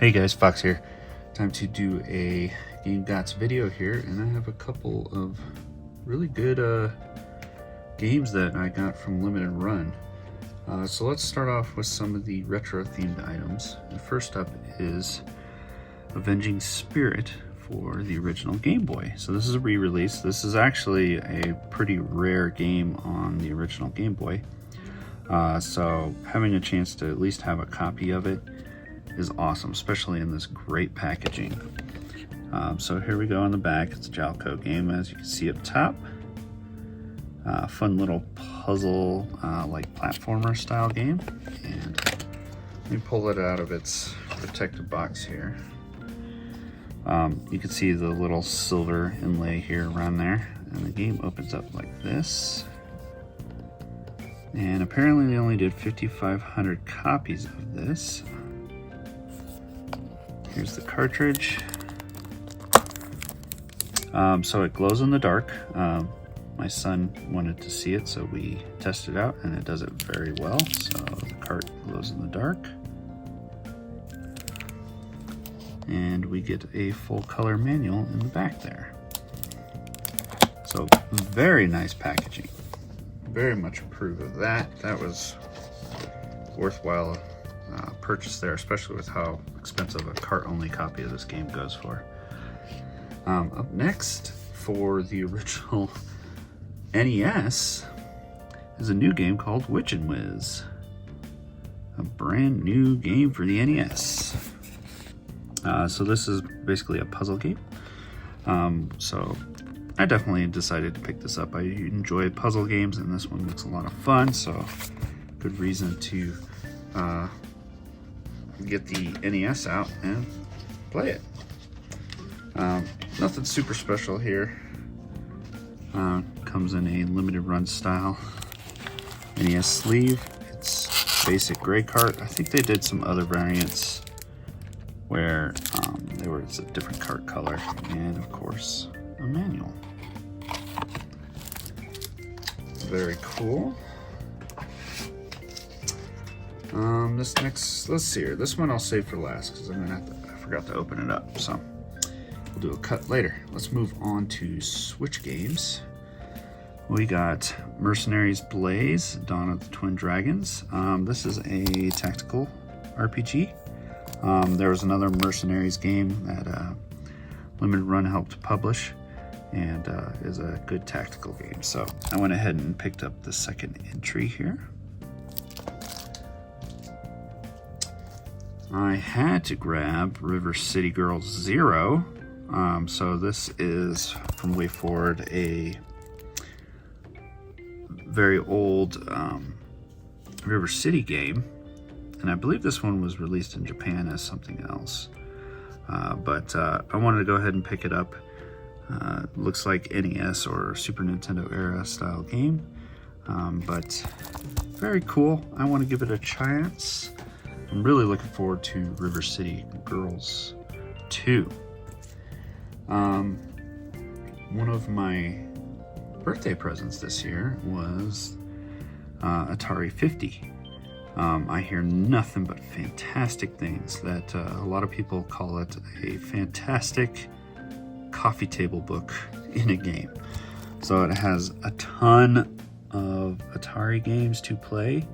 Hey guys, Fox here. Time to do a Game Gots video here, and I have a couple of really good games that I got from Limited Run. So let's start off with some of the retro themed items. And first up is Avenging Spirit for the original Game Boy. So this is a re-release. This is actually a pretty rare game on the original Game Boy. So having a chance to at least have a copy of it is awesome, especially in this great packaging. So here we go on the back. It's a Jalco game, as you can see up top. Fun little puzzle like platformer style game. And let me pull it out of its protective box here. You can see the little silver inlay here around there, and the game opens up like this. And apparently they only did 5,500 copies of this. Here's the cartridge. So it glows in the dark. My son wanted to see it, so we tested it out, and it does it very well. So the cart glows in the dark. And we get a full color manual in the back there. So very nice packaging. Very much approve of that. That was worthwhile purchase there, especially with how expensive a cart-only copy of this game goes for. Up next, for the original NES, is a new game called Witch and Whiz. A brand new game for the NES. So this is basically a puzzle game. So I definitely decided to pick this up. I enjoy puzzle games, and this one looks a lot of fun, so good reason to get the NES out and play it. Nothing super special here. Comes in a limited run style NES sleeve. It's basic gray cart. I think they did some other variants where there was a different cart color, and of course a manual. Very cool. This next, let's see here. This one I'll save for last because I forgot to open it up. So we'll do a cut later. Let's move on to Switch games. We got Mercenaries Blaze, Dawn of the Twin Dragons. This is a tactical RPG. There was another Mercenaries game that Limited Run helped publish, and is a good tactical game. So I went ahead and picked up the second entry here. I had to grab River City Girls Zero. So this is from WayForward, a very old River City game, and I believe this one was released in Japan as something else. But I wanted to go ahead and pick it up. Looks like NES or Super Nintendo era style game, but very cool. I want to give it a chance. I'm really looking forward to River City Girls 2. One of my birthday presents this year was Atari 50. I hear nothing but fantastic things, that a lot of people call it a fantastic coffee table book in a game. So it has a ton of Atari games to play.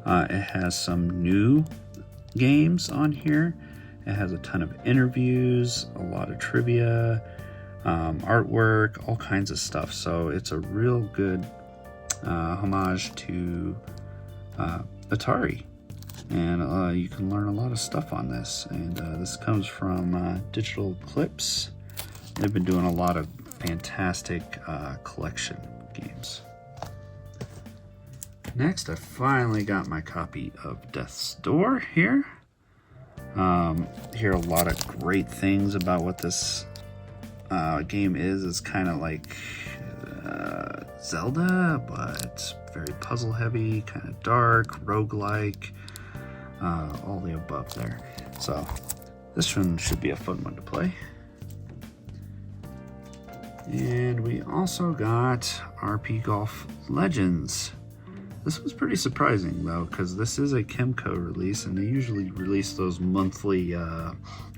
It has some new games on here. It has a ton of interviews, a lot of trivia, artwork, all kinds of stuff. So it's a real good homage to Atari, and you can learn a lot of stuff on this. And this comes from Digital Eclipse. They've been doing a lot of fantastic collection games. Next, I finally got my copy of Death's Door here. Hear a lot of great things about what this game is. It's kind of like Zelda, but very puzzle heavy, kind of dark, roguelike, all the above there. So this one should be a fun one to play. And we also got RP Golf Legends. This was pretty surprising though, because this is a Kemco release, and they usually release those monthly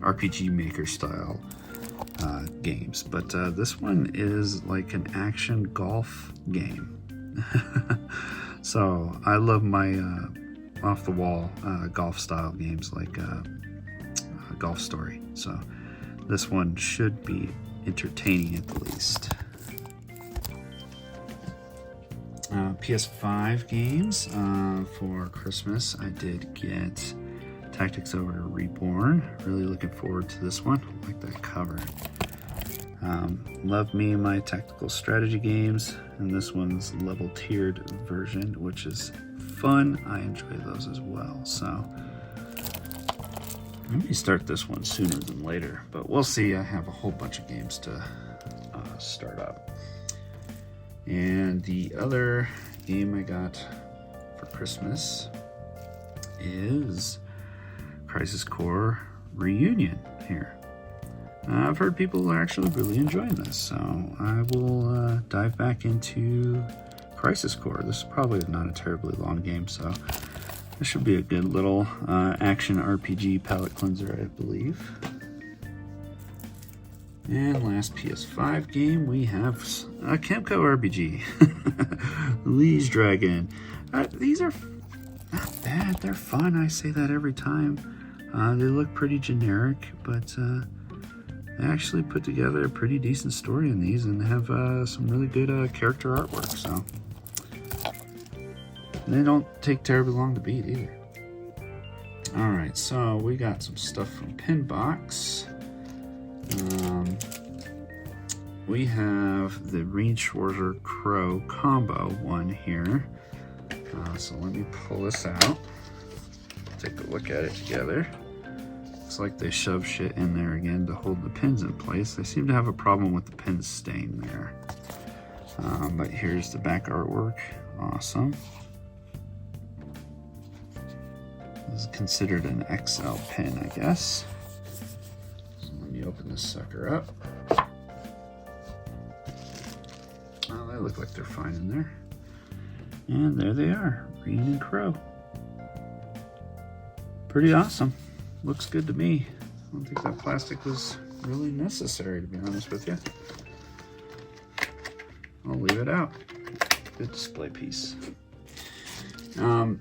RPG Maker style games. But this one is like an action golf game. So I love my off the wall golf style games like Golf Story. So this one should be entertaining at the least. PS5 games for Christmas. I did get Tactics Ogre Reborn. Really looking forward to this one. I like that cover. Love me my tactical strategy games, and this one's level tiered version, which is fun. I enjoy those as well. So let me start this one sooner than later, but we'll see. I have a whole bunch of games to start up. And the other game I got for Christmas is Crisis Core Reunion here. I've heard people are actually really enjoying this, so I will dive back into Crisis Core. This is probably not a terribly long game, so this should be a good little action RPG palette cleanser, I believe. And last PS5 game, we have a Kemco RPG, Liege Dragon. These are not bad, they're fun, I say that every time. They look pretty generic, but they actually put together a pretty decent story in these and have some really good character artwork, so. They don't take terribly long to beat either. Alright, so we got some stuff from Pinbox. We have the Reinschwarzer Crow combo one here. So let me pull this out. Take a look at it together. Looks like they shove shit in there again to hold the pins in place. They seem to have a problem with the pins staying there. But here's the back artwork. Awesome. This is considered an XL pin, I guess. So let me open this sucker up. Oh, they look like they're fine in there. And there they are, Reunion Crow. Pretty awesome. Looks good to me. I don't think that plastic was really necessary, to be honest with you. I'll leave it out. Good display piece.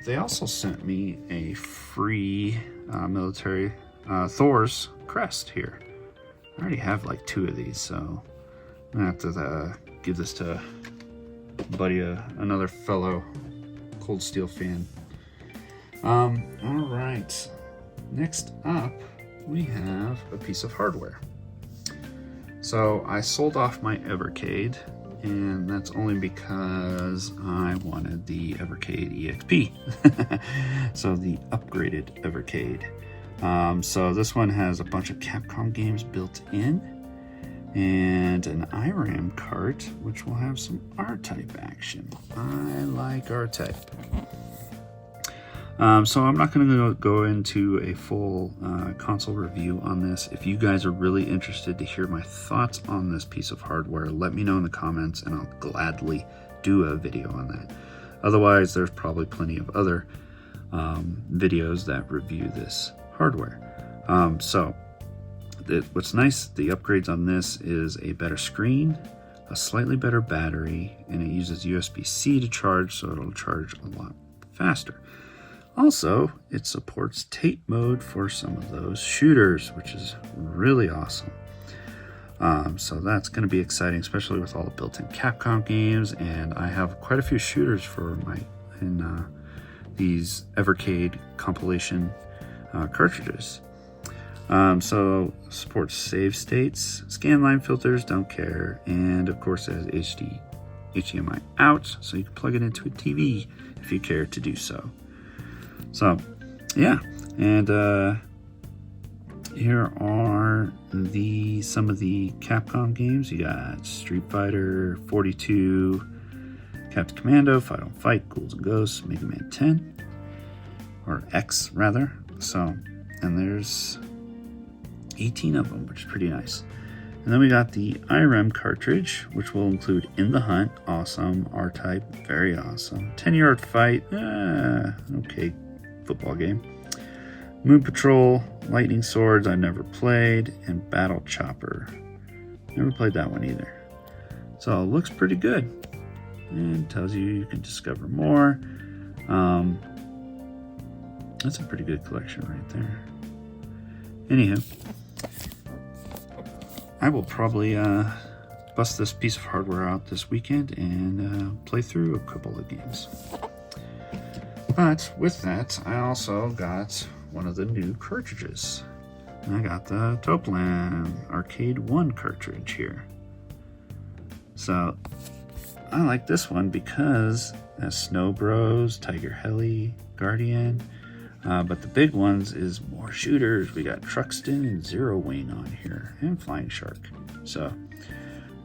They also sent me a free military Thor's crest here. I already have like 2 of these, so I'm gonna have to give this to a buddy, another fellow Cold Steel fan. All right. Next up, we have a piece of hardware. So I sold off my Evercade, and that's only because I wanted the Evercade EXP. So the upgraded Evercade. So this one has a bunch of Capcom games built in, and an IRAM cart, which will have some R-Type action. I like R-Type. So I'm not going to go into a full console review on this. If you guys are really interested to hear my thoughts on this piece of hardware, let me know in the comments and I'll gladly do a video on that. Otherwise, there's probably plenty of other videos that review this hardware. What's nice, the upgrades on this is a better screen, a slightly better battery, and it uses USB-C to charge, so it'll charge a lot faster. Also, it supports tape mode for some of those shooters, which is really awesome. So that's going to be exciting, especially with all the built-in Capcom games, and I have quite a few shooters for these Evercade compilation cartridges. So supports save states, scanline filters, don't care, and of course it has HDMI out, so you can plug it into a TV if you care to do so. So, yeah, and here are some of the Capcom games. You got Street Fighter 42, Captain Commando, Fight on Fight, Ghouls and Ghosts, Mega Man 10, or X rather. So, and there's 18 of them, which is pretty nice. And then we got the IREM cartridge, which will include In the Hunt, awesome. R-Type, very awesome. 10-Yard Fight, okay, football game. Moon Patrol, Lightning Swords, I've never played, and Battle Chopper. Never played that one either. So it looks pretty good. And tells you can discover more. That's a pretty good collection right there. Anywho, I will probably bust this piece of hardware out this weekend and play through a couple of games. But with that, I also got one of the new cartridges. I got the Toaplan Arcade 1 cartridge here. So I like this one because it has Snow Bros, Tiger Heli, Guardian. But the big ones is more shooters. We got Truxton and Zero Wing on here, and Flying Shark. So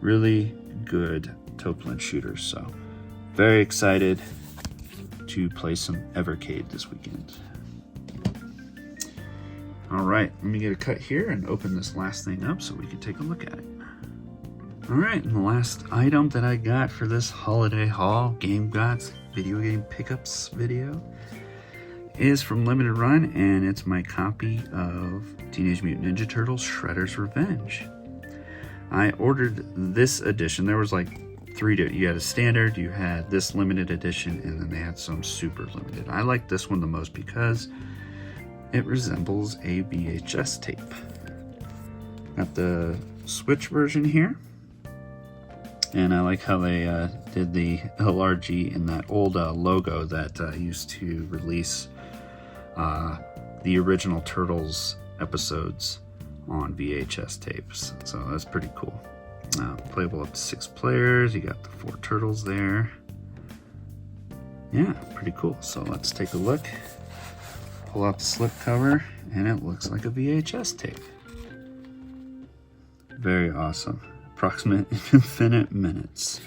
really good Toaplan shooters. So very excited to play some Evercade this weekend. All right, let me get a cut here and open this last thing up so we can take a look at it. All right, and the last item that I got for this holiday haul, Game Gods video game pickups video, is from Limited Run, and it's my copy of Teenage Mutant Ninja Turtles Shredder's Revenge. I ordered this edition. There was like you had a standard, you had this limited edition, and then they had some super limited. I like this one the most because it resembles a VHS tape. Got the Switch version here, and I like how they did the LRG in that old logo that used to release the original Turtles episodes on VHS tapes. So that's pretty cool. Playable up to 6 players. You got the 4 turtles there. Yeah, pretty cool. So let's take a look. Pull out the slip cover, and it looks like a VHS tape. Very awesome. Approximate infinite minutes.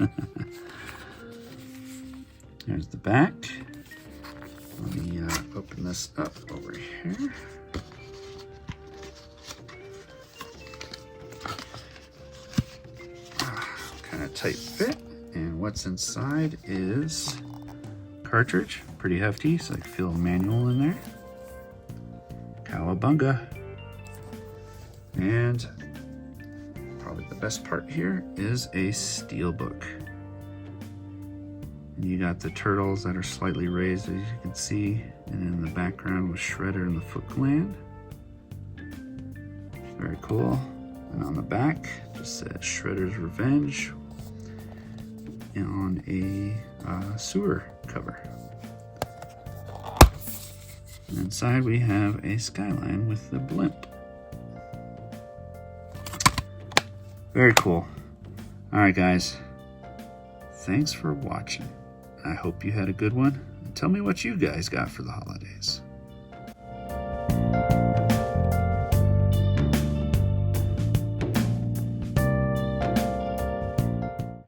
There's the back. Let me open this up over here. Kind of tight fit. And what's inside is cartridge. Pretty hefty, so you feel a manual in there. Cowabunga. And probably the best part here is a steelbook. And you got the turtles that are slightly raised, as you can see, and in the background was Shredder and the Foot Clan. Very cool. And on the back, just says Shredder's Revenge, and on a sewer cover. And inside we have a skyline with the blimp. Very cool. Alright guys, thanks for watching. I hope you had a good one. And tell me what you guys got for the holidays.